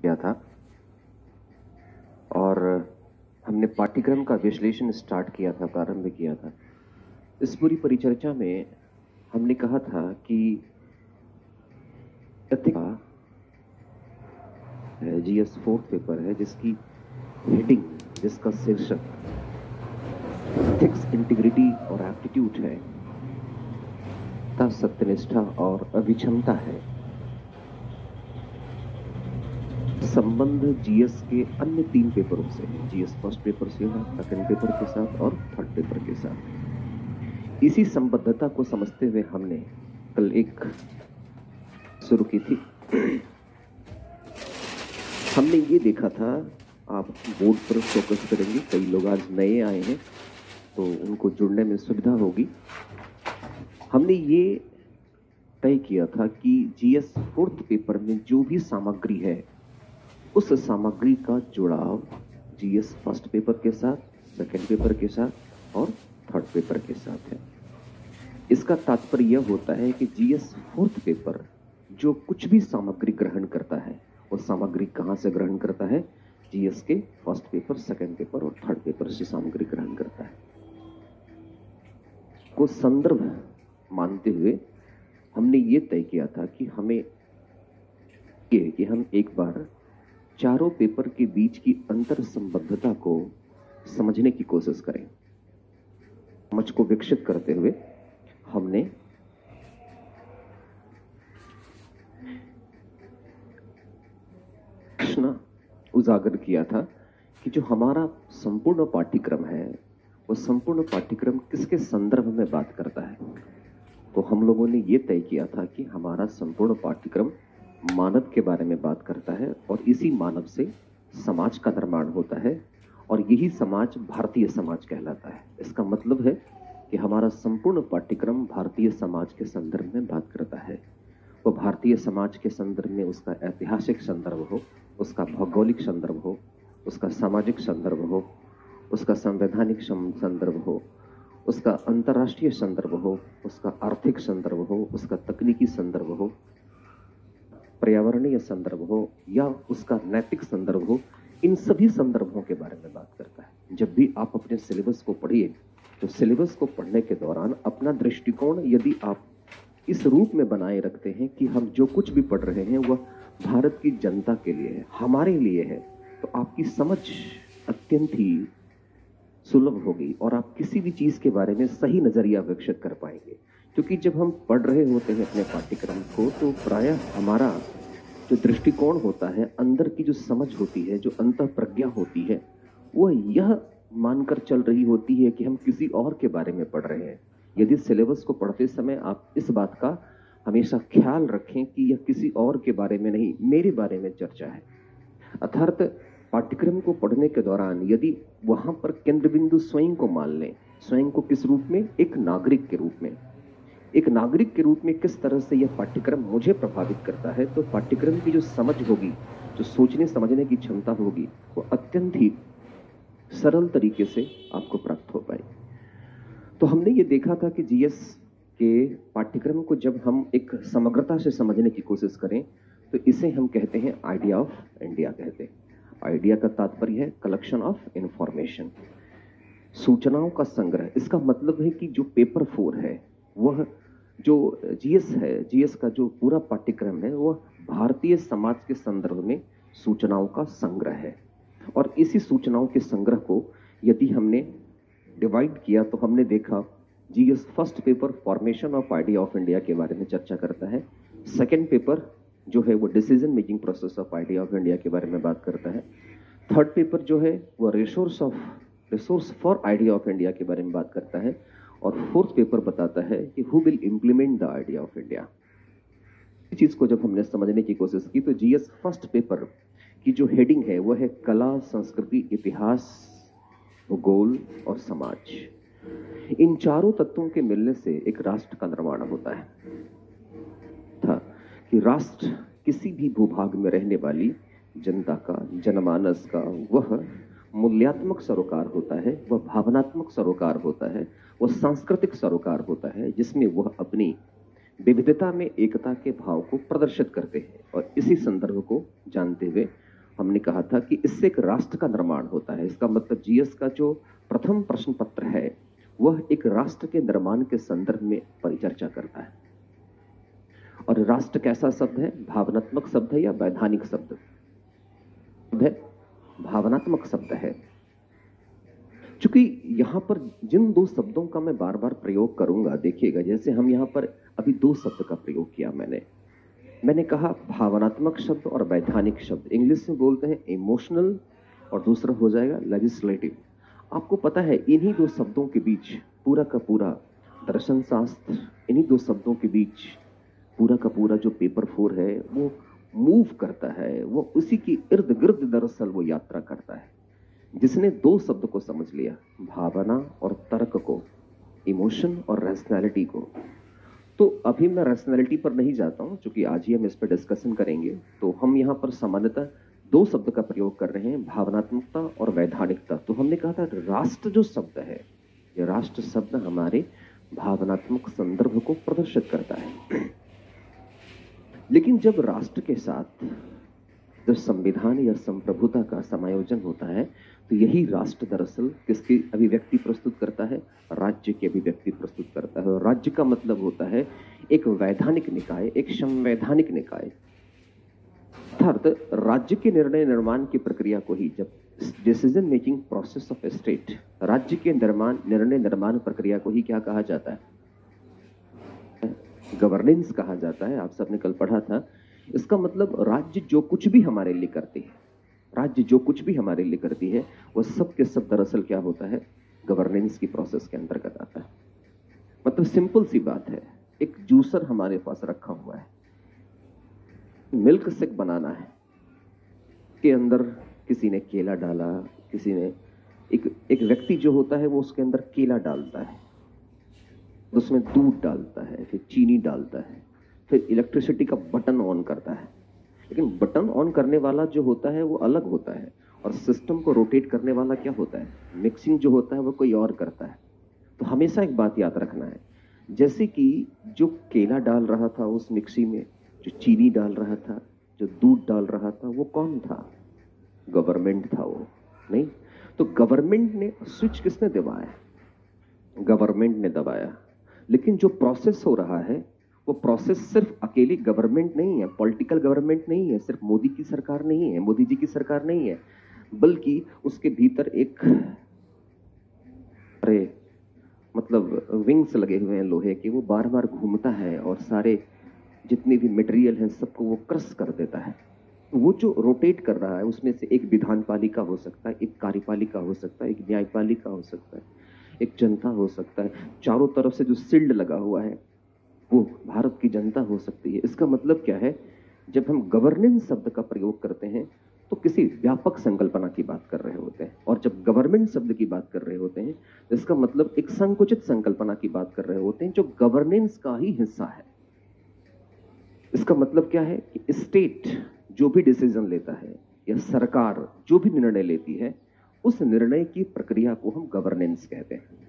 किया था और हमने पाठ्यक्रम का विश्लेषण स्टार्ट किया था, प्रारंभ किया था। इस पूरी परिचर्चा में हमने कहा था कि जीएस 4th पेपर है जिसकी हेडिंग, जिसका शीर्षक एथिक्स, इंटीग्रिटी और एप्टीट्यूड है, सत्यनिष्ठा और अभिक्षमता है। संबंध जीएस के अन्य 3 पेपरों से, जीएस फर्स्ट पेपर से है, सेकंड पेपर के साथ और थर्ड पेपर के साथ। इसी संबद्धता को समझते हुए हमने कल एक शुरू की थी। हमने ये देखा था, आप बोर्ड पर फोकस करेंगे, कई लोग आज नए आए हैं तो उनको जुड़ने में सुविधा होगी। हमने ये तय किया था कि जीएस 4th पेपर में जो भी सामग्री है उस सामग्री का जुड़ाव जीएस फर्स्ट पेपर के साथ, सेकंड पेपर के साथ और थर्ड पेपर के साथ है। इसका तात्पर्य यह होता है कि जीएस 4th पेपर जो कुछ भी सामग्री ग्रहण करता है वो सामग्री कहां से ग्रहण करता है? जीएस के फर्स्ट पेपर, सेकंड पेपर और थर्ड पेपर से सामग्री ग्रहण करता है। को संदर्भ मानते हुए हमने ये तय किया था कि हम एक बार चारों पेपर के बीच की अंतर संबद्धता को समझने की कोशिश करें। समझ को विकसित करते हुए हमने प्रश्न उजागर किया था कि जो हमारा संपूर्ण पाठ्यक्रम है वो संपूर्ण पाठ्यक्रम किसके संदर्भ में बात करता है। तो हम लोगों ने ये तय किया था कि हमारा संपूर्ण पाठ्यक्रम मानव के बारे में बात करता है और इसी मानव से समाज का निर्माण होता है और यही समाज भारतीय समाज कहलाता है। इसका मतलब है कि हमारा संपूर्ण पाठ्यक्रम भारतीय समाज के संदर्भ में बात करता है। वो भारतीय समाज के संदर्भ में उसका ऐतिहासिक संदर्भ हो, उसका भौगोलिक संदर्भ हो, उसका सामाजिक संदर्भ हो, उसका संवैधानिक संदर्भ हो, उसका अंतर्राष्ट्रीय संदर्भ हो, उसका आर्थिक संदर्भ हो, उसका तकनीकी संदर्भ हो, पर्यावरणीय संदर्भ हो या उसका नैतिक संदर्भ हो, इन सभी संदर्भों के बारे में बात करता है। जब भी आप अपने सिलेबस को पढ़िए तो सिलेबस को पढ़ने के दौरान अपना दृष्टिकोण यदि आप इस रूप में बनाए रखते हैं कि हम जो कुछ भी पढ़ रहे हैं वह भारत की जनता के लिए है, हमारे लिए है, तो आपकी समझ अत्यंत ही सुलभ होगी और आप किसी भी चीज के बारे में सही नजरिया विकसित कर पाएंगे। क्योंकि जब हम पढ़ रहे होते हैं अपने पाठ्यक्रम को तो प्रायः हमारा जो दृष्टिकोण होता है, अंदर की जो समझ होती है, जो अंतः प्रज्ञा होती है, वह यह मानकर चल रही होती है कि हम किसी और के बारे में पढ़ रहे हैं। यदि सिलेबस को पढ़ते समय आप इस बात का हमेशा ख्याल रखें कि यह किसी और के बारे में नहीं, मेरे बारे में चर्चा है। अर्थात पाठ्यक्रम को पढ़ने के दौरान यदि वहां पर केंद्र बिंदु स्वयं को मान लें, स्वयं को किस रूप में? एक नागरिक के रूप में। एक नागरिक के रूप में किस तरह से यह पाठ्यक्रम मुझे प्रभावित करता है, तो पाठ्यक्रम की जो समझ होगी, जो सोचने समझने की क्षमता होगी, वो अत्यंत ही सरल तरीके से आपको प्राप्त हो पाएगी। तो हमने ये देखा था कि जीएस के पाठ्यक्रम को जब हम एक समग्रता से समझने की कोशिश करें तो इसे हम कहते हैं आइडिया ऑफ इंडिया कहते हैं। आइडिया का तात्पर्य है कलेक्शन ऑफ इंफॉर्मेशन, सूचनाओं का संग्रह। इसका मतलब है कि जो पेपर 4 है, वह जो जीएस है, जीएस का जो पूरा पाठ्यक्रम है वह भारतीय समाज के संदर्भ में सूचनाओं का संग्रह है। और इसी सूचनाओं के संग्रह को यदि हमने डिवाइड किया तो हमने देखा GS first paper formation of idea of India के बारे में चर्चा करता है, सेकंड पेपर जो है वो decision making process of idea of India के बारे में बात करता है, थर्ड पेपर जो है वो resource for idea of India के बारे में बात करता है और फोर्थ पेपर बताता है कि who will implement the idea of India. इस चीज को जब हमने समझने की कोशिश की तो जीएस फर्स्ट पेपर की जो हेडिंग है वो है कला, संस्कृति, इतिहास, भूगोल और समाज। इन चारों तत्वों के मिलने से एक राष्ट्र का निर्माण होता है था कि राष्ट्र किसी भी भूभाग में रहने वाली जनता का, जनमानस का वह मूल्यात्मक सरोकार होता है, वह भावनात्मक सरोकार होता है, वह सांस्कृतिक सरोकार होता है जिसमें वह अपनी विविधता में एकता के भाव को प्रदर्शित करते हैं। और इसी संदर्भ को जानते हुए हमने कहा था कि इससे एक राष्ट्र का निर्माण होता है। इसका मतलब जीएस का जो प्रथम प्रश्न पत्र है वह एक राष्ट्र के निर्माण के संदर्भ में परिचर्चा करता है। और राष्ट्र कैसा शब्द है? भावनात्मक शब्द है या वैधानिक शब्द है? भावनात्मक शब्द है। चूंकि यहां पर जिन दो शब्दों का मैं बार बार प्रयोग करूंगा, देखिएगा, जैसे हम यहां पर अभी दो शब्द का प्रयोग किया मैंने कहा भावनात्मक शब्द और वैधानिक शब्द। इंग्लिश में बोलते हैं इमोशनल और दूसरा हो जाएगा लेजिस्लेटिव। आपको पता है इन्हीं दो शब्दों के बीच पूरा का पूरा दर्शन शास्त्र, इन्हीं दो शब्दों के बीच पूरा का पूरा जो पेपर 4 है वो मूव करता है, वो उसी की इर्द गिर्द दरअसल वो यात्रा करता है। जिसने दो शब्द को समझ लिया, भावना और तर्क को, इमोशन और रैशनैलिटी को, तो अभी मैं रैशनैलिटी पर नहीं जाता हूं क्योंकि आज ही हम इस पर डिस्कशन करेंगे। तो हम यहां पर सामान्यतः दो शब्द का प्रयोग कर रहे हैं, भावनात्मकता और वैधानिकता। तो हमने कहा था राष्ट्र जो शब्द है, ये राष्ट्र शब्द हमारे भावनात्मक संदर्भ को प्रदर्शित करता है। लेकिन जब राष्ट्र के साथ जब संविधान या संप्रभुता का समायोजन होता है तो यही राष्ट्र दरअसल किसकी अभिव्यक्ति प्रस्तुत करता है? राज्य की अभिव्यक्ति प्रस्तुत करता है। और राज्य का मतलब होता है एक वैधानिक निकाय, एक संवैधानिक निकाय। अर्थात राज्य के निर्णय निर्माण की प्रक्रिया को ही, जब decision making process of state, राज्य के निर्णय निर्माण प्रक्रिया को ही क्या कहा जाता है? गवर्नेंस कहा जाता है। आप सबने कल पढ़ा था। इसका मतलब राज्य जो कुछ भी हमारे लिए करती है, राज्य जो कुछ भी हमारे लिए करती है, वह सब के सब दरअसल क्या होता है? गवर्नेंस की प्रोसेस के अंतर्गत आता है। मतलब सिंपल सी बात है, एक जूसर हमारे पास रखा हुआ है, मिल्क शेक बनाना है, के अंदर किसी ने केला डाला, किसी ने एक व्यक्ति जो होता है वो उसके अंदर केला डालता है, उसमें दूध डालता है, फिर चीनी डालता है, फिर इलेक्ट्रिसिटी का बटन ऑन करता है। लेकिन बटन ऑन करने वाला जो होता है वो अलग होता है, और सिस्टम को रोटेट करने वाला क्या होता है? मिक्सिंग जो होता है वो कोई और करता है। तो हमेशा एक बात याद रखना है, जैसे कि जो केला डाल रहा था उस मिक्सी में, जो चीनी डाल रहा था, जो दूध डाल रहा था, वो कौन था? गवर्नमेंट था वो, नहीं? तो गवर्नमेंट ने स्विच किसने दबाया? गवर्नमेंट ने दबाया। लेकिन जो प्रोसेस हो रहा है वो प्रोसेस सिर्फ अकेली गवर्नमेंट नहीं है, पॉलिटिकल गवर्नमेंट नहीं है, सिर्फ मोदी की सरकार नहीं है, मोदी जी की सरकार नहीं है, बल्कि उसके भीतर एक मतलब विंग्स लगे हुए हैं लोहे के, वो बार बार घूमता है और सारे जितने भी मटेरियल हैं सबको वो क्रश कर देता है। वो जो रोटेट कर रहा है उसमें से एक विधानपालिका हो सकता है, एक कार्यपालिका हो सकता है, एक न्यायपालिका हो सकता है, एक जनता हो सकता है, चारों तरफ से जो शिल्ड लगा हुआ है वो भारत की जनता हो सकती है। इसका मतलब क्या है? जब हम गवर्नेंस शब्द का प्रयोग करते हैं तो किसी व्यापक संकल्पना की बात कर रहे होते हैं, और जब गवर्नमेंट शब्द की बात कर रहे होते हैं तो इसका मतलब एक संकुचित संकल्पना की बात कर रहे होते हैं जो गवर्नेंस का ही हिस्सा है। इसका मतलब क्या है कि स्टेट जो भी डिसीजन लेता है या सरकार जो भी निर्णय लेती है, उस निर्णय की प्रक्रिया को हम गवर्नेंस कहते हैं।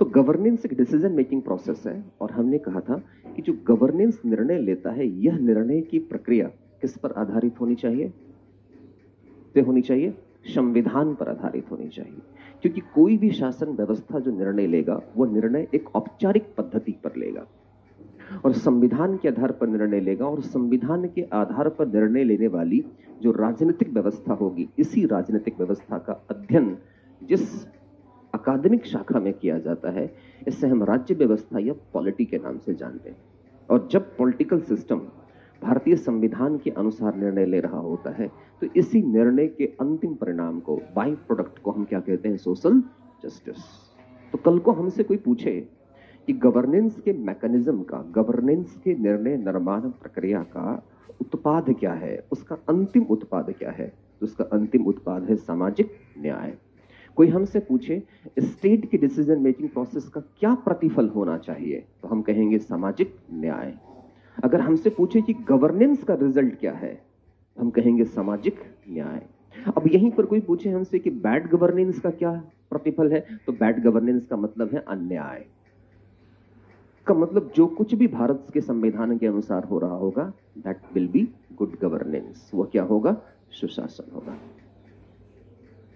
तो गवर्नेंस एक डिसीजन मेकिंग प्रोसेस है, और हमने कहा था कि जो गवर्नेंस निर्णय लेता है, यह निर्णय की प्रक्रिया किस पर आधारित होनी चाहिए? होनी चाहिए संविधान पर आधारित होनी चाहिए। क्योंकि कोई भी शासन व्यवस्था जो निर्णय लेगा वो निर्णय एक औपचारिक पद्धति पर लेगा और संविधान के आधार पर निर्णय लेगा, और संविधान के आधार पर निर्णय लेने वाली जो राजनीतिक व्यवस्था होगी, इसी राजनीतिक व्यवस्था का अध्ययन जिस अकादमिक शाखा में किया जाता है, इससे हम राज्य व्यवस्था या पॉलिटी के नाम से जानते हैं। और जब पॉलिटिकल सिस्टम भारतीय संविधान के अनुसार निर्णय ले रहा होता है तो इसी निर्णय के अंतिम परिणाम को, बाई प्रोडक्ट को हम क्या कहते हैं? Social justice. तो कल को हमसे कोई पूछे कि गवर्नेंस के मैकेनिज्म का, गवर्नेंस के निर्णय निर्माण प्रक्रिया का उत्पाद क्या है, उसका अंतिम उत्पाद क्या है, तो उसका अंतिम उत्पाद है सामाजिक न्याय। कोई हमसे पूछे स्टेट की डिसीजन मेकिंग प्रोसेस का क्या प्रतिफल होना चाहिए, तो हम कहेंगे सामाजिक न्याय। अगर हमसे पूछे कि गवर्नेंस का रिजल्ट क्या है, हम कहेंगे सामाजिक न्याय। अब यहीं पर कोई पूछे हमसे कि बैड गवर्नेंस का क्या प्रतिफल है, तो बैड गवर्नेंस का मतलब है अन्याय। का मतलब जो कुछ भी भारत के संविधान के अनुसार हो रहा होगा, that will be good governance, वो होगा? सुशासन होगा।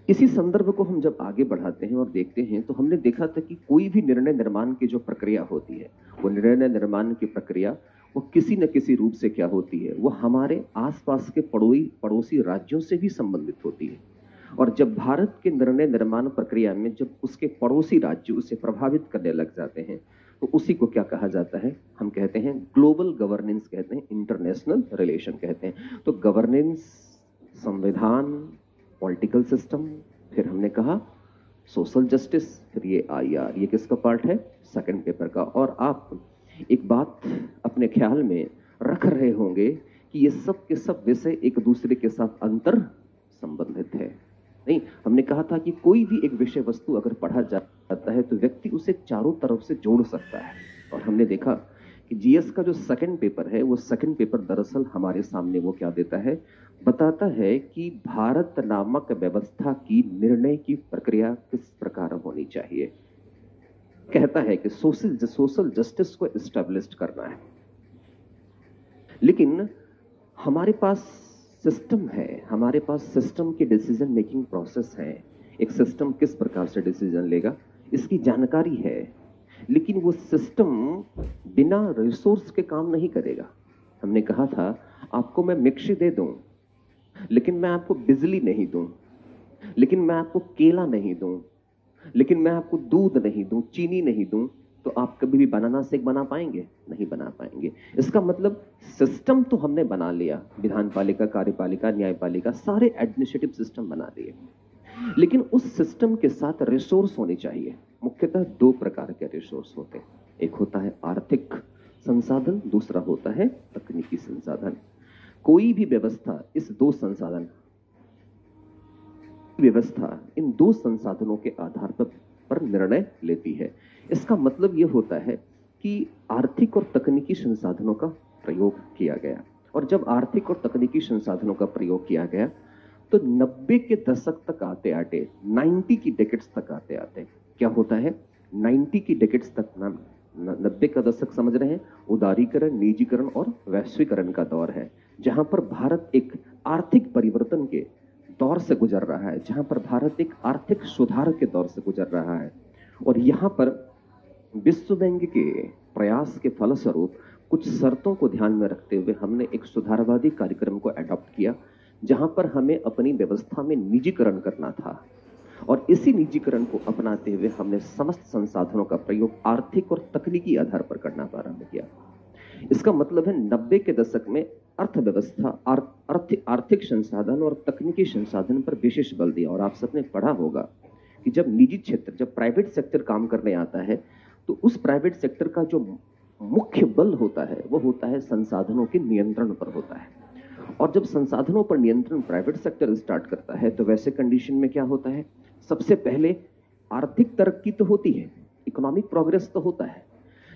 इसी संदर्भ को हम जब आगे बढ़ाते हैं और देखते हैं तो हमने देखा था कि कोई भी निर्णय निर्माण की जो प्रक्रिया होती है, वो निर्णय निर्माण की प्रक्रिया वो किसी न किसी रूप से क्या होती है, वो हमारे आसपास के पड़ोसी राज्यों से भी संबंधित होती है। और जब भारत के निर्णय निर्माण प्रक्रिया में जब उसके पड़ोसी राज्य उसे प्रभावित करने लग जाते हैं तो उसी को क्या कहा जाता है? हम कहते हैं ग्लोबल गवर्नेंस कहते हैं, इंटरनेशनल रिलेशन कहते हैं। तो गवर्नेंस, संविधान, पॉलिटिकल सिस्टम, फिर हमने कहा सोशल जस्टिस, फिर ये आईआर, ये किसका पार्ट है? सेकंड पेपर का। और आप एक बात अपने ख्याल में रख रहे होंगे कि ये सब के सब विषय एक दूसरे के साथ अंतर संबंधित है। नहीं, हमने कहा था कि कोई भी एक विषय वस्तु अगर पढ़ा जाता है तो व्यक्ति उसे चारों तरफ से जोड़ सकता है। और हमने देखा कि जीएस का जो सेकंड पेपर है, वो सेकंड पेपर दरअसल हमारे सामने वो क्या देता है? बताता है कि भारत नामक व्यवस्था की निर्णय की प्रक्रिया किस प्रकार होनी चाहिए। कहता है कि सोशल जस्टिस को एस्टैब्लिश करना है, लेकिन हमारे पास सिस्टम है, हमारे पास सिस्टम की डिसीजन मेकिंग प्रोसेस है। एक सिस्टम किस प्रकार से डिसीजन लेगा इसकी जानकारी है, लेकिन वो सिस्टम बिना रिसोर्स के काम नहीं करेगा। हमने कहा था आपको मैं मिक्सी दे दूं, लेकिन मैं आपको बिजली नहीं दूं, लेकिन मैं आपको केला नहीं दूं, लेकिन मैं आपको दूध नहीं दूं, चीनी नहीं दूं, तो आप कभी भी बनाना शेक बना पाएंगे? नहीं बना पाएंगे। इसका मतलब सिस्टम तो हमने बना लिया, विधान पालिका, कार्यपालिका, न्यायपालिका, सारे एडमिनिस्ट्रेटिव सिस्टम बना लिए, लेकिन उस सिस्टम के साथ रिसोर्स होने चाहिए। मुख्यतः दो प्रकार के रिसोर्स होते हैं, एक होता है आर्थिक संसाधन, दूसरा होता है तकनीकी संसाधन। कोई भी व्यवस्था इन दो संसाधनों के आधार पर निर्णय लेती है। इसका मतलब यह होता है कि आर्थिक और तकनीकी संसाधनों का प्रयोग किया गया, और जब आर्थिक और तकनीकी संसाधनों का प्रयोग किया गया तो 90 के दशक तक आते आते 90 की डेकेड्स तक आते आते क्या होता है? 90 की डेकेड्स तक, 90 का दशक समझ रहे हैं, उदारीकरण, निजीकरण और वैश्वीकरण का दौर है, जहां पर भारत एक आर्थिक परिवर्तन के दौर से गुजर रहा है, जहां पर भारत एक आर्थिक सुधार के दौर से गुजर रहा है। और यहां पर विश्व बैंक के प्रयास के फलस्वरूप कुछ शर्तों को ध्यान में रखते हुए हमने एक सुधारवादी कार्यक्रम को अडॉप्ट किया, जहां पर हमें अपनी व्यवस्था में निजीकरण करना था। और इसी निजीकरण को अपनाते हुए हमने समस्त संसाधनों का प्रयोग आर्थिक और तकनीकी आधार पर करना प्रारंभ किया। इसका मतलब है 90 के दशक में अर्थव्यवस्था, आर्थिक संसाधन और तकनीकी संसाधन पर विशेष बल दिया। और आप सबने पढ़ा होगा कि जब निजी क्षेत्र, जब प्राइवेट सेक्टर काम करने आता है तो उस प्राइवेट सेक्टर का जो मुख्य बल होता है वो होता है संसाधनों के नियंत्रण पर होता है। और जब संसाधनों पर नियंत्रण प्राइवेट सेक्टर स्टार्ट करता है तो वैसे कंडीशन में क्या होता है? सबसे पहले आर्थिक तरक्की तो होती है, इकोनॉमिक प्रोग्रेस तो होता है,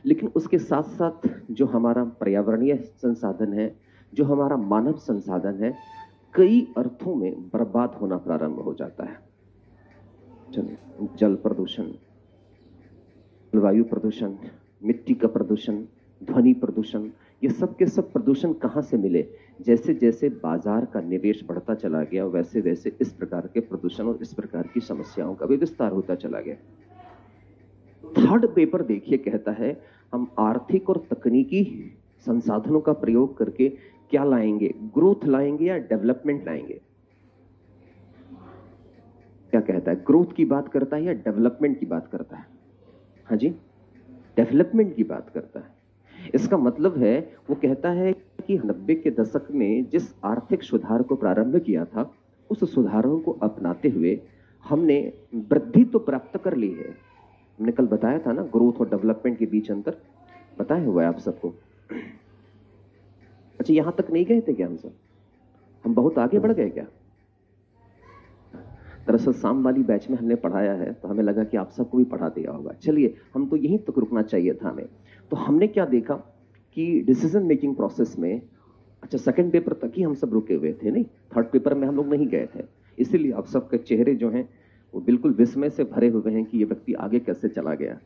लेकिन उसके साथ साथ जो हमारा पर्यावरणीय संसाधन है, जो हमारा मानव संसाधन है, कई अर्थों में बर्बाद होना प्रारंभ हो जाता है। जल प्रदूषण, वायु प्रदूषण, मिट्टी का प्रदूषण, ध्वनि प्रदूषण, ये सब के सब प्रदूषण कहां से मिले? जैसे जैसे बाजार का निवेश बढ़ता चला गया वैसे वैसे इस प्रकार के प्रदूषण और इस प्रकार की समस्याओं का भी विस्तार होता चला गया। थर्ड पेपर देखिए, कहता है हम आर्थिक और तकनीकी संसाधनों का प्रयोग करके क्या लाएंगे? ग्रोथ लाएंगे या डेवलपमेंट लाएंगे? क्या कहता है? ग्रोथ की बात करता है या डेवलपमेंट की बात करता है? हाँ जी, डेवलपमेंट की बात करता है। इसका मतलब है वो कहता है कि 90 के दशक में जिस आर्थिक सुधार को प्रारंभ किया था, उस सुधारों को अपनाते हुए हमने वृद्धि तो प्राप्त कर ली है। हमने कल बताया था ना, ग्रोथ और डेवलपमेंट के बीच अंतर बताया हुआ है आप सबको। अच्छा, यहां तक नहीं गए थे क्या हम सब? हम बहुत आगे बढ़ गए क्या? दरअसल शाम वाली बैच में हमने पढ़ाया है तो हमें लगा कि आप सबको भी पढ़ा दिया होगा। चलिए, हम तो यहीं तक रुकना चाहिए था हमें। तो हमने क्या देखा कि डिसीजन मेकिंग प्रोसेस में, अच्छा सेकंड पेपर तक ही हम सब रुके हुए थे, नहीं थर्ड पेपर में हम लोग नहीं गए थे, इसीलिए आप सबके चेहरे जो हैं वो बिल्कुल विस्मय से भरे हुए हैं कि ये व्यक्ति आगे कैसे चला गया।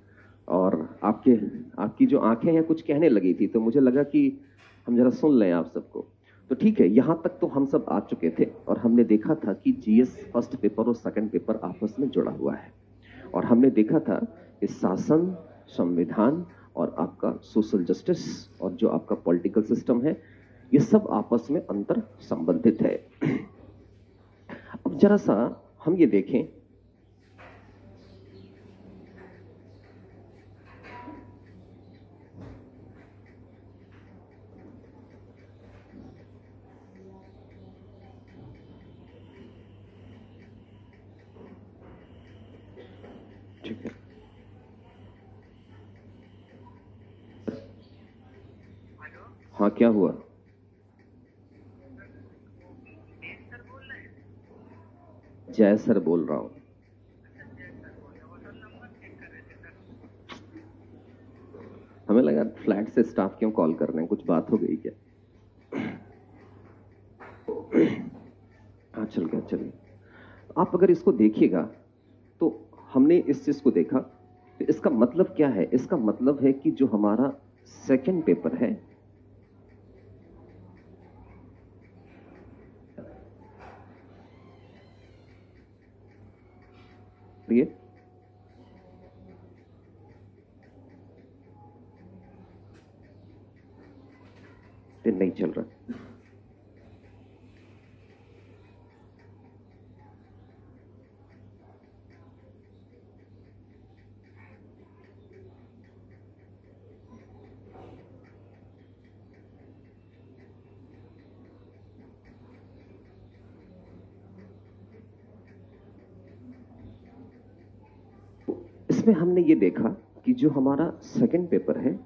और आपकी जो आंखें हैं कुछ कहने लगी थी, तो मुझे लगा कि हम जरा सुन लें आप सबको। तो ठीक है, यहां तक तो हम सब आ चुके थे और हमने देखा था कि जीएस फर्स्ट पेपर और सेकंड पेपर आपस में जुड़ा हुआ है। और हमने देखा था कि शासन, संविधान और आपका सोशल जस्टिस और जो आपका पॉलिटिकल सिस्टम है, ये सब आपस में अंतर संबंधित है। अब जरा सा हम ये देखें, ठीक है, हाँ क्या हुआ? जय सर बोल रहा हूं। हमें लगा फ्लैट से स्टाफ क्यों कॉल कर रहे हैं, कुछ बात हो गई क्या? हाँ चल गया, चलिए। आप अगर इसको देखिएगा तो हमने इस चीज को देखा, तो इसका मतलब क्या है? इसका मतलब है कि जो हमारा सेकंड पेपर है, ये नहीं चल रहा। इसमें हमने ये देखा कि जो हमारा सेकंड पेपर है,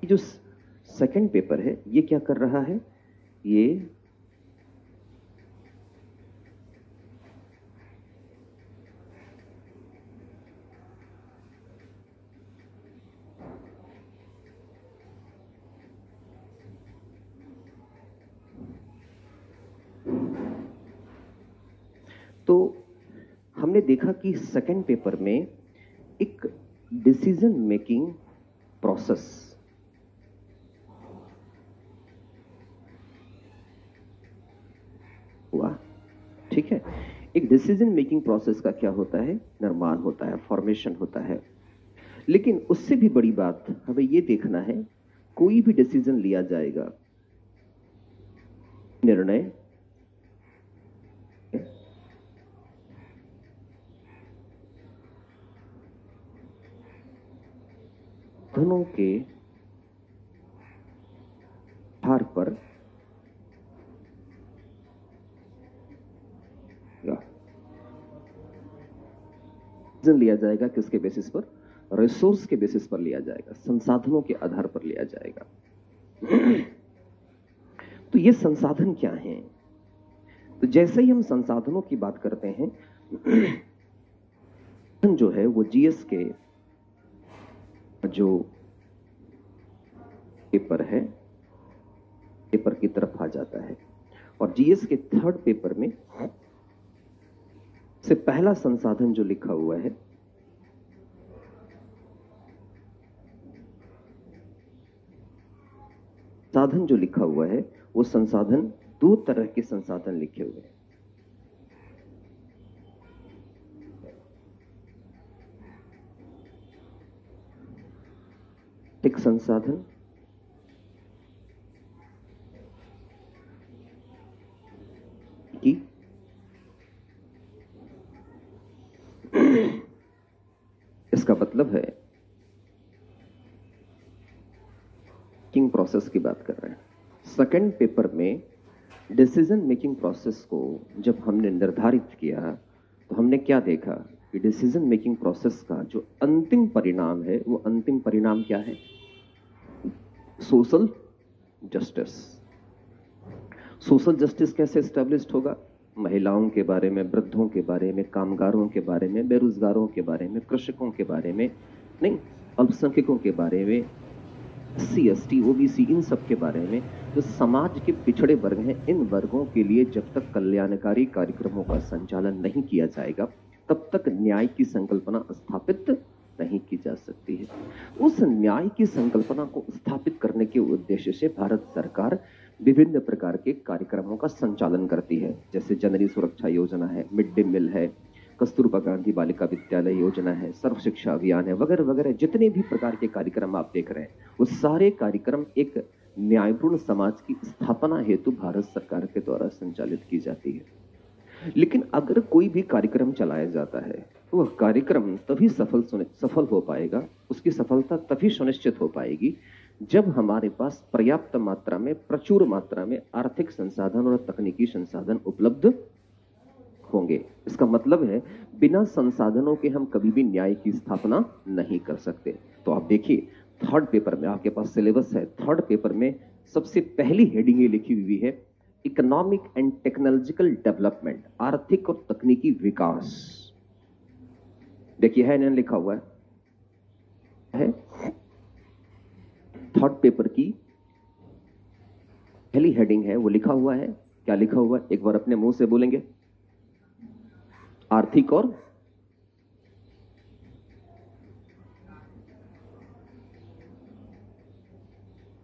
जो सेकंड पेपर है, ये क्या कर रहा है? ये तो हमने देखा कि सेकंड पेपर में एक डिसीजन मेकिंग प्रोसेस हुआ, ठीक है। एक डिसीजन मेकिंग प्रोसेस का क्या होता है? निर्माण होता है, फॉर्मेशन होता है। लेकिन उससे भी बड़ी बात हमें यह देखना है, कोई भी डिसीजन लिया जाएगा, निर्णय धनों के आधार पर लिया जाएगा। किसके बेसिस पर? रिसोर्स के बेसिस पर लिया जाएगा, संसाधनों के आधार पर लिया जाएगा। तो ये संसाधन क्या हैं? तो जैसे ही हम संसाधनों की बात करते हैं, जो है वो जीएस के जो पेपर है, पेपर की तरफ आ जाता है। और जीएस के थर्ड पेपर में से पहला संसाधन जो लिखा हुआ है, संसाधन जो लिखा हुआ है, वो संसाधन, दो तरह के संसाधन लिखे हुए हैं। एक संसाधन की इसका मतलब है मेकिंग प्रोसेस की बात कर रहे हैं। सेकंड पेपर में डिसीजन मेकिंग प्रोसेस को जब हमने निर्धारित किया तो हमने क्या देखा कि डिसीजन मेकिंग प्रोसेस का जो अंतिम परिणाम है, वो अंतिम परिणाम क्या है? Social justice. सोशल जस्टिस कैसे एस्टेब्लिश्ड होगा? महिलाओं के बारे में, वृद्धों के बारे में, कामगारों के बारे में, बेरोजगारों के बारे में, कृषकों के बारे में, नहीं, अल्पसंख्यकों के बारे में, एससी, एसटी, ओबीसी, इन सब के बारे में। जो समाज के पिछड़े वर्ग हैं, इन वर्गों के लिए जब तक कल्याणकारी कार्यक्रमों का संचालन नहीं किया जाएगा, तब तक न्याय की संकल्पना स्थापित नहीं की जा सकती है। उस न्याय की संकल्पना को स्थापित करने के उद्देश्य से भारत सरकार विभिन्न प्रकार के कार्यक्रमों का संचालन करती है, जैसे जननी सुरक्षा योजना है, मिड डे मील है, कस्तूरबा गांधी बालिका विद्यालय योजना है, सर्व शिक्षा अभियान है, वगैरह वगैरह। जितने भी प्रकार के कार्यक्रम आप देख रहे हैं, वो सारे कार्यक्रम एक न्यायपूर्ण समाज की स्थापना हेतु भारत सरकार के द्वारा संचालित की जाती है। लेकिन अगर कोई भी कार्यक्रम चलाया जाता है तो वह कार्यक्रम तभी सफल हो पाएगा, उसकी सफलता तभी सुनिश्चित हो पाएगी जब हमारे पास पर्याप्त मात्रा में, प्रचुर मात्रा में आर्थिक संसाधन और तकनीकी संसाधन उपलब्ध होंगे। इसका मतलब है बिना संसाधनों के हम कभी भी न्याय की स्थापना नहीं कर सकते। तो आप देखिए, थर्ड पेपर में आपके पास सिलेबस है, थर्ड पेपर में सबसे पहली हेडिंग ये लिखी हुई है, इकोनॉमिक एंड टेक्नोलॉजिकल डेवलपमेंट, आर्थिक और तकनीकी विकास। देखिए है ना, लिखा हुआ है थर्ड पेपर की पहली हेडिंग है, वो लिखा हुआ है। क्या लिखा हुआ है? एक बार अपने मुंह से बोलेंगे, आर्थिक और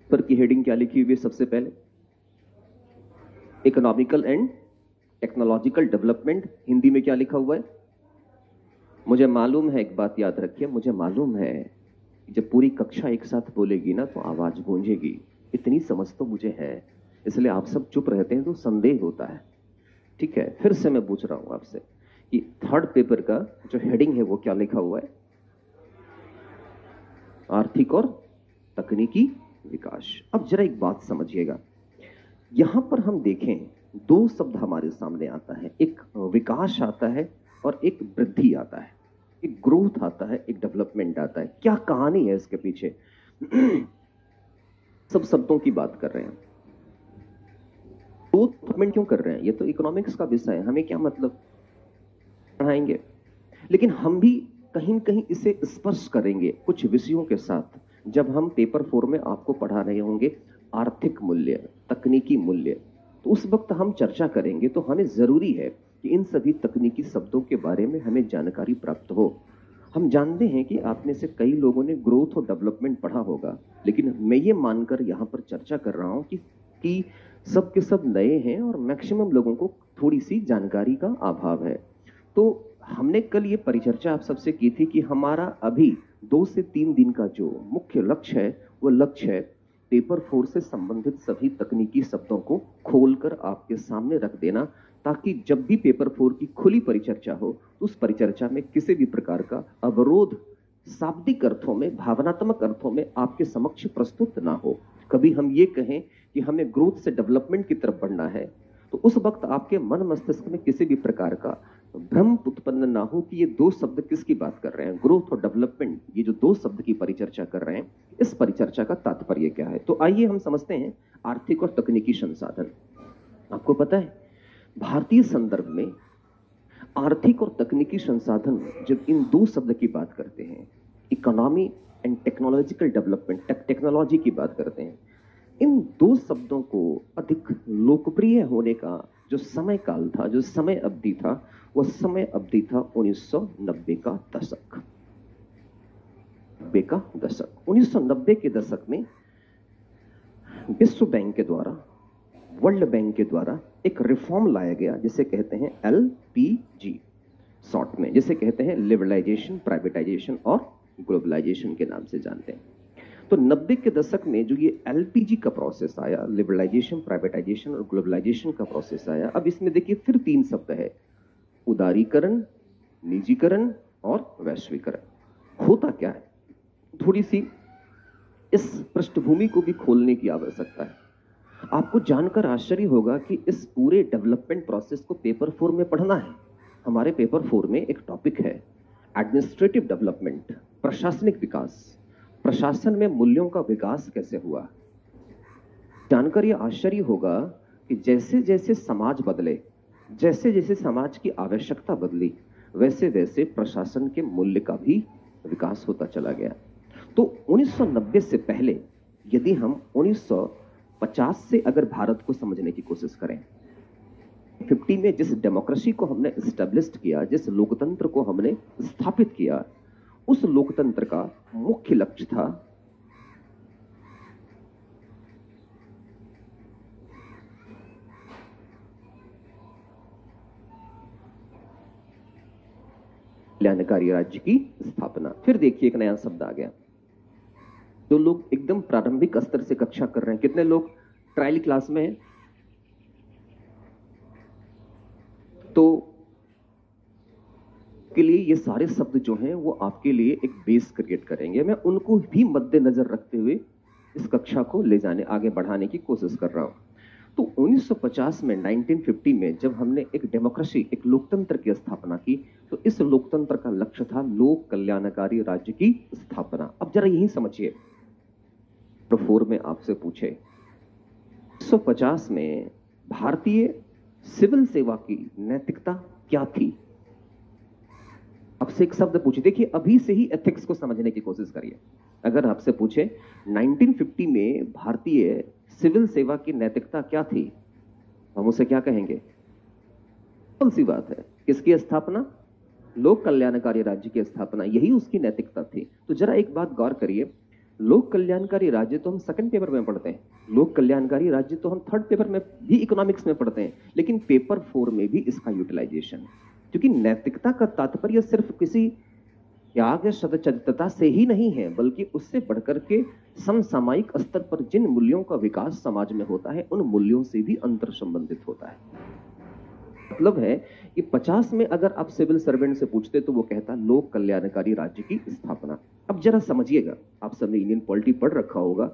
पर की हेडिंग क्या लिखी हुई है? सबसे पहले economical and technological development. Hindi में क्या लिखा हुआ है? मुझे मालूम है, एक बात याद रखिए, मुझे मालूम है जब पूरी कक्षा एक साथ बोलेगी ना तो आवाज गूंजेगी, इतनी समझ तो मुझे है, इसलिए आप सब चुप रहते हैं तो संदेह होता है। ठीक है, फिर से मैं पूछ रहा हूं आपसे कि थर्ड पेपर का जो हेडिंग है वो क्या लिखा हुआ है? आर्थिक और तकनीकी विकास। अब जरा एक बात समझिएगा, यहां पर हम देखें दो शब्द हमारे सामने आता है, एक विकास आता है और एक वृद्धि आता है, एक ग्रोथ आता है, एक डेवलपमेंट आता है। क्या कहानी है इसके पीछे? सब शब्दों की बात कर रहे हैं, तो डेवलपमेंट क्यों कर रहे हैं? ये तो इकोनॉमिक्स का विषय है, हमें क्या मतलब, पढ़ाएंगे। लेकिन हम भी कहीं न कहीं इसे स्पर्श करेंगे कुछ विषयों के साथ, जब हम पेपर 4 में आपको पढ़ा रहे होंगे आर्थिक मूल्य, तकनीकी मूल्य, तो उस वक्त हम चर्चा करेंगे। तो हमें जरूरी है कि इन सभी तकनीकी शब्दों के बारे में हमें जानकारी प्राप्त हो। हम जानते हैं कि आप में से कई लोगों ने ग्रोथ और डेवलपमेंट पढ़ा होगा, लेकिन मैं ये मानकर यहां पर चर्चा कर रहा हूं कि सब के सब नए हैं और मैक्सिमम लोगों को थोड़ी सी जानकारी का अभाव है। तो हमने कल ये परिचर्चा आप सबसे की थी कि हमारा अभी 2 से 3 दिन का जो मुख्य लक्ष्य है, वो लक्ष्य है पेपर 4 से संबंधित सभी तकनीकी शब्दों को खोलकर आपके सामने रख देना, ताकि जब भी पेपर 4 की खुली परिचर्चा हो तो उस परिचर्चा में किसी भी प्रकार का अवरोध शाब्दिक अर्थों में, भावनात्मक अर्थों में आपके समक्ष प्रस्तुत ना हो। कभी हम ये कहें कि हमें ग्रोथ से डेवलपमेंट की तरफ बढ़ना है, तो उस वक्त आपके मन मस्तिष्क में किसी भी प्रकार का भ्रम उत्पन्न ना हो कि ये दो शब्द किसकी बात कर रहे हैं, ग्रोथ और डेवलपमेंट। ये जो दो शब्द की परिचर्चा कर रहे हैं, इस परिचर्चा का तात्पर्य क्या है? तो आइए हम समझते हैं आर्थिक और तकनीकी संसाधन। आपको पता है भारतीय संदर्भ में आर्थिक और तकनीकी संसाधन जब इन दो शब्द की बात करते हैं, economy and technological development, technology की बात करते हैं, इन दो शब्दों को अधिक लोकप्रिय होने का जो समय काल था, जो समय अवधि था, वह समय अवधि था 1990 का दशक। 1990 के दशक में विश्व बैंक के द्वारा, वर्ल्ड बैंक के द्वारा एक रिफॉर्म लाया गया जिसे कहते हैं LPG, शॉर्ट में जिसे कहते हैं लिबरलाइजेशन, प्राइवेटाइजेशन और ग्लोबलाइजेशन के नाम से जानते हैं। तो 90 के दशक में जो ये LPG का प्रोसेस आया, लिबरलाइजेशन, प्राइवेटाइजेशन और ग्लोबलाइजेशन का प्रोसेस आया, अब इसमें देखिए फिर 3 शब्द है, उदारीकरण, निजीकरण और वैश्वीकरण। होता क्या है, थोड़ी सी इस पृष्ठभूमि को भी खोलने की आवश्यकता है। आपको जानकर आश्चर्य होगा कि इस पूरे डेवलपमेंट प्रोसेस को पेपर 4 में पढ़ना है। हमारे पेपर 4 में एक टॉपिक है एडमिनिस्ट्रेटिव डेवलपमेंट, प्रशासनिक विकास। प्रशासन में मूल्यों का विकास कैसे हुआ। जानकर यह आश्चर्य होगा कि जैसे जैसे समाज बदले, जैसे जैसे समाज की आवश्यकता बदली, वैसे वैसे प्रशासन के मूल्य का भी विकास होता चला गया। तो 1990 से पहले यदि हम 1950 से अगर भारत को समझने की कोशिश करें, 50 में जिस डेमोक्रेसी को हमने एस्टेब्लिश किया, जिस लोकतंत्र को हमने स्थापित किया, उस लोकतंत्र का मुख्य लक्ष्य था कल्याणकारी राज्य की स्थापना। फिर देखिए एक नया शब्द आ गया। जो लोग एकदम प्रारंभिक स्तर से कक्षा कर रहे हैं, कितने लोग ट्रायल क्लास में हैं? तो के लिए ये सारे शब्द जो हैं वो आपके लिए एक बेस क्रिएट करेंगे। मैं उनको भी मद्देनजर रखते हुए इस कक्षा को ले जाने, आगे बढ़ाने की कोशिश कर रहा हूं। तो 1950 में, 1950 में जब हमने एक डेमोक्रेसी, एक लोकतंत्र की स्थापना की, तो इस लोकतंत्र का लक्ष्य था लोक कल्याणकारी राज्य की स्थापना। अब जरा यही समझिए, 4 में आपसे पूछे 1950 में भारतीय सिविल सेवा की नैतिकता क्या थी? आपसे एक शब्द पूछे, देखिए अभी से ही एथिक्स को समझने की कोशिश करिए। अगर आपसे पूछे 1950 में भारतीय सिविल सेवा की नैतिकता क्या थी, हम उसे क्या कहेंगे? कौन सी बात है? किसकी स्थापना? लोक कल्याणकारी राज्य की स्थापना, यही उसकी नैतिकता थी। तो जरा एक बात गौर करिए, लोक कल्याणकारी राज्य तो हम सेकंड पेपर में पढ़ते हैं, लोक कल्याणकारी राज्य तो हम थर्ड पेपर में भी इकोनॉमिक्स में पढ़ते हैं, लेकिन पेपर 4 में भी इसका यूटिलाइजेशन है। क्योंकि नैतिकता का तात्पर्य सिर्फ किसी त्याग या सदचित्तता से ही नहीं है, बल्कि उससे बढ़कर के समसामयिक स्तर पर जिन मूल्यों का विकास समाज में होता है, उन मूल्यों से भी अंतर संबंधित होता है। मतलब है कि 50 में अगर आप सिविल सर्वेंट से पूछते तो वो कहता लोक कल्याणकारी राज्य की स्थापना। अब जरा समझिएगा, आप सबने इंडियन पॉलिटी पढ़ रखा होगा,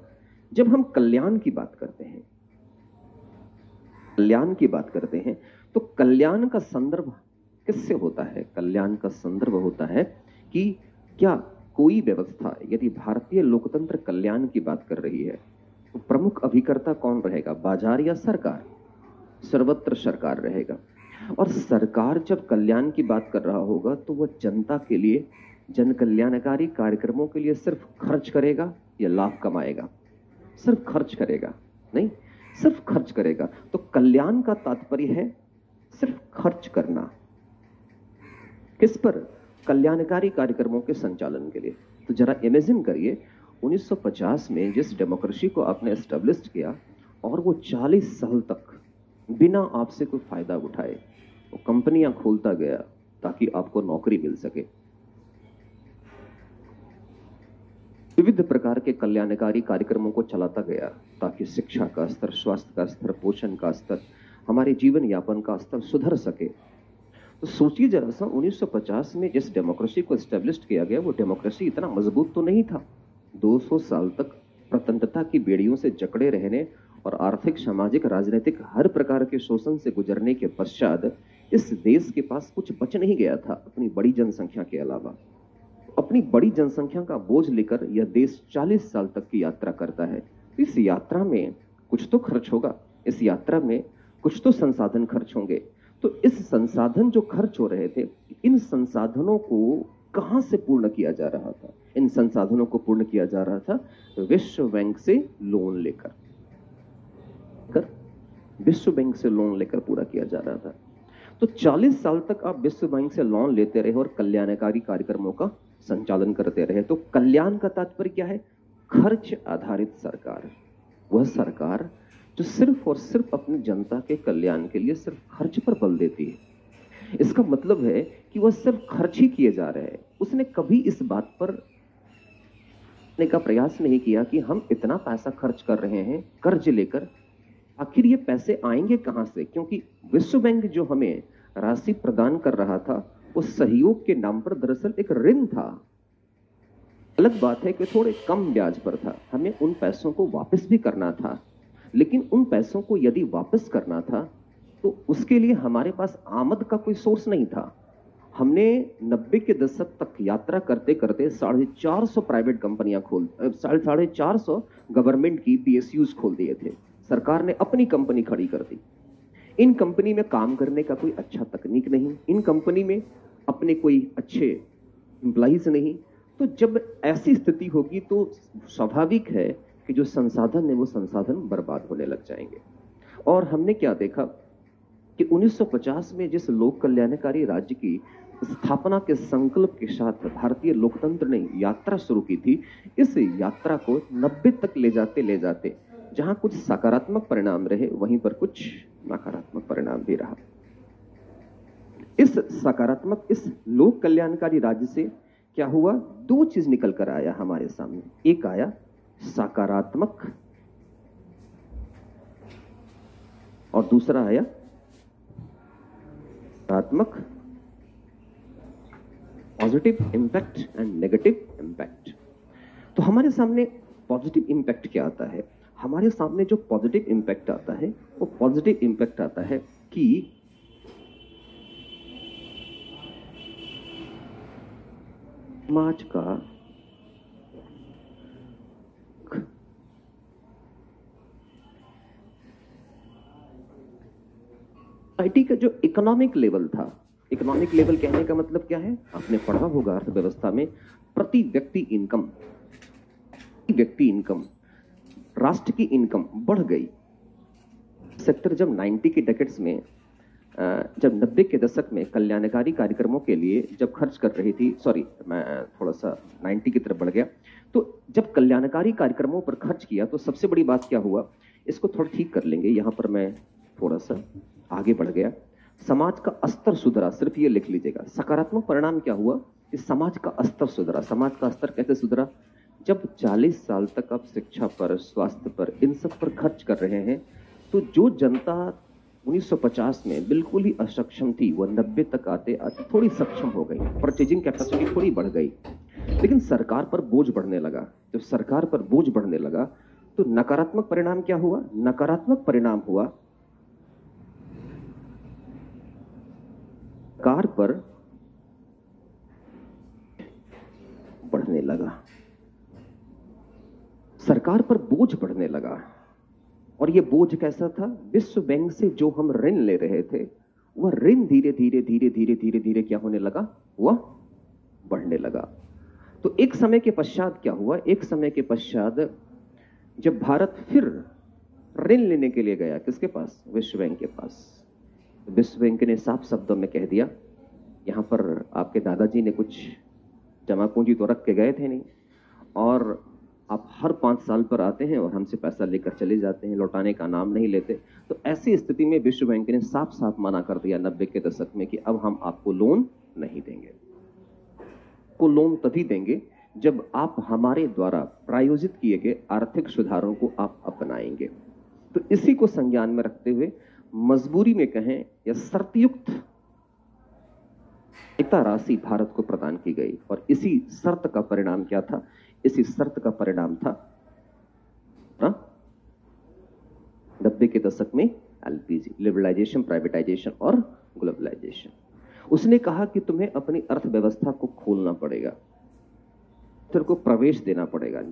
जब हम कल्याण की बात करते हैं, कल्याण की बात करते हैं, तो कल्याण का संदर्भ किससे होता है? कल्याण का संदर्भ होता है कि क्या कोई व्यवस्था, यदि भारतीय लोकतंत्र कल्याण की बात कर रही है, तो प्रमुख अभिकर्ता कौन रहेगा? बाजार या सरकार? सर्वत्र सरकार रहेगा। और सरकार जब कल्याण की बात कर रहा होगा तो वह जनता के लिए, जन कल्याणकारी कार्यक्रमों के लिए सिर्फ खर्च करेगा या लाभ कमाएगा? सिर्फ खर्च करेगा, नहीं, सिर्फ खर्च करेगा। तो कल्याण का तात्पर्य है सिर्फ खर्च करना। किस पर? कल्याणकारी कार्यक्रमों के संचालन के लिए। तो जरा इमेजिन करिए, 1950 में जिस डेमोक्रेसी को आपने एस्टेब्लिश किया और वो 40 साल तक बिना आपसे कोई फायदा उठाए वो कंपनियां खोलता गया ताकि आपको नौकरी मिल सके, विविध प्रकार के कल्याणकारी कार्यक्रमों को चलाता गया ताकि शिक्षा का स्तर, स्वास्थ्य का स्तर, पोषण का स्तर, हमारे जीवन यापन का स्तर सुधर सके। तो सोचिए जरा सा, 1950 में जिस डेमोक्रेसी को एस्टेब्लिश किया गया वो डेमोक्रेसी इतना मजबूत तो नहीं था। 200 साल तक प्रतंत्रता की बेड़ियों से जकड़े रहने और आर्थिक, सामाजिक, राजनीतिक हर प्रकार के शोषण से गुजरने के पश्चात इस देश के पास कुछ बच नहीं गया था अपनी बड़ी जनसंख्या के अलावा। अपनी बड़ी जनसंख्या का बोझ लेकर यह देश 40 साल तक की यात्रा करता है। इस यात्रा में कुछ तो खर्च होगा, इस यात्रा में कुछ तो संसाधन खर्च होंगे। तो इस संसाधन जो खर्च हो रहे थे, इन संसाधनों को कहां से पूर्ण किया जा रहा था? इन संसाधनों को पूर्ण किया जा रहा था विश्व बैंक से लोन लेकर, विश्व बैंक से लोन लेकर पूरा किया जा रहा था। तो 40 साल तक आप विश्व बैंक से लोन लेते रहे और कल्याणकारी कार्यक्रमों का संचालन करते रहे। तो कल्याण का तात्पर्य क्या है? खर्च आधारित सरकार, वह सरकार जो सिर्फ और सिर्फ अपनी जनता के कल्याण के लिए सिर्फ खर्च पर बल देती है। इसका मतलब है कि वह सिर्फ खर्च ही किए जा रहे हैं। उसने कभी इस बात पर का प्रयास नहीं किया कि हम इतना पैसा खर्च कर रहे हैं कर्ज लेकर, आखिर ये पैसे आएंगे कहां से? क्योंकि विश्व बैंक जो हमें राशि प्रदान कर रहा था उस सहयोग के नाम पर दरअसल एक ऋण था। अलग बात है कि थोड़े कम ब्याज पर था, हमें उन पैसों को वापस भी करना था, लेकिन उन पैसों को यदि वापस करना था तो उसके लिए हमारे पास आमद का कोई सोर्स नहीं था। हमने 90 के दशक तक यात्रा करते करते 450 प्राइवेट कंपनियां 450 गवर्नमेंट की पीएसयूज खोल दिए थे। सरकार ने अपनी कंपनी खड़ी कर दी। इन कंपनी में काम करने का कोई अच्छा तकनीक नहीं, इन कंपनी में अपने कोई अच्छे एम्प्लॉइज नहीं। तो जब ऐसी स्थिति होगी तो स्वाभाविक है कि जो संसाधन है वो संसाधन बर्बाद होने लग जाएंगे। और हमने क्या देखा कि 1950 में जिस लोक कल्याणकारी राज्य की स्थापना के संकल्प के साथ भारतीय लोकतंत्र ने यात्रा शुरू की थी, इस यात्रा को 90 तक ले जाते जहां कुछ सकारात्मक परिणाम रहे, वहीं पर कुछ नकारात्मक परिणाम भी रहा। इस सकारात्मक, इस लोक कल्याणकारी राज्य से क्या हुआ? दो चीज निकल कर आया हमारे सामने। एक आया सकारात्मक और दूसरा आया नकारात्मक, positive impact and negative impact. तो हमारे सामने पॉजिटिव इंपैक्ट क्या आता है? हमारे सामने जो पॉजिटिव इंपैक्ट आता है वो पॉजिटिव इंपैक्ट आता है कि समाज का सोसाइटी का जो इकोनॉमिक लेवल था, इकोनॉमिक लेवल कहने का मतलब क्या है? आपने पढ़ा होगा अर्थव्यवस्था में, प्रति व्यक्ति इनकम, राष्ट्र की इनकम बढ़ गई। सेक्टर जब 90 के डेकेड्स में, जब 90 के दशक में कल्याणकारी कार्यक्रमों के लिए जब खर्च कर रही थी, सॉरी मैं थोड़ा सा 90 की तरफ बढ़ गया, तो जब कल्याणकारी कार्यक्रमों पर खर्च किया तो सबसे बड़ी बात क्या हुआ? इसको थोड़ा ठीक कर लेंगे, यहां पर मैं थोड़ा सा आगे बढ़ गया। समाज का स्तर सुधरा, सिर्फ ये लिख लीजिएगा। सकारात्मक परिणाम क्या हुआ कि समाज का स्तर सुधरा। समाज का स्तर कैसे सुधरा? जब 40 साल तक आप शिक्षा पर, स्वास्थ्य पर, इन सब पर खर्च कर रहे हैं, तो जो जनता 1950 में बिल्कुल ही असक्षम थी, वह 90 तक आते आते थोड़ी सक्षम हो गई, परचेजिंग कैपेसिटी थोड़ी बढ़ गई। लेकिन सरकार पर बोझ बढ़ने लगा। जब सरकार पर बोझ बढ़ने लगा तो नकारात्मक परिणाम क्या हुआ? नकारात्मक परिणाम हुआ सरकार पर बढ़ने लगा, सरकार पर बोझ बढ़ने लगा। और यह बोझ कैसा था? विश्व बैंक से जो हम ऋण ले रहे थे, वह ऋण धीरे धीरे क्या होने लगा? वह बढ़ने लगा। तो एक समय के पश्चात क्या हुआ? एक समय के पश्चात जब भारत फिर ऋण लेने के लिए गया, किसके पास? विश्व बैंक के पास। विश्व बैंक ने साफ शब्दों में कह दिया, यहां पर आपके दादाजी ने कुछ जमा पूंजी तो रख के गए थे नहीं, और आप हर 5 साल पर आते हैं और हमसे पैसा लेकर चले जाते हैं, लौटाने का नाम नहीं लेते। तो ऐसी स्थिति में विश्व बैंक ने साफ साफ मना कर दिया 90 के दशक में कि अब हम आपको लोन नहीं देंगे। को लोन तभी देंगे जब आप हमारे द्वारा प्रायोजित किए गए आर्थिक सुधारों को आप अपनाएंगे। तो इसी को संज्ञान में रखते हुए मजबूरी में कहें या शर्तयुक्त सहायता राशि भारत को प्रदान की गई। और इसी शर्त का परिणाम क्या था? इसी शर्त का परिणाम था 90 के दशक में एलपीजी, लिबरलाइजेशन, प्राइवेटाइजेशन और ग्लोबलाइजेशन। उसने कहा कि तुम्हें अपनी अर्थव्यवस्था को खोलना पड़ेगा, को प्रवेश देना पड़ेगा।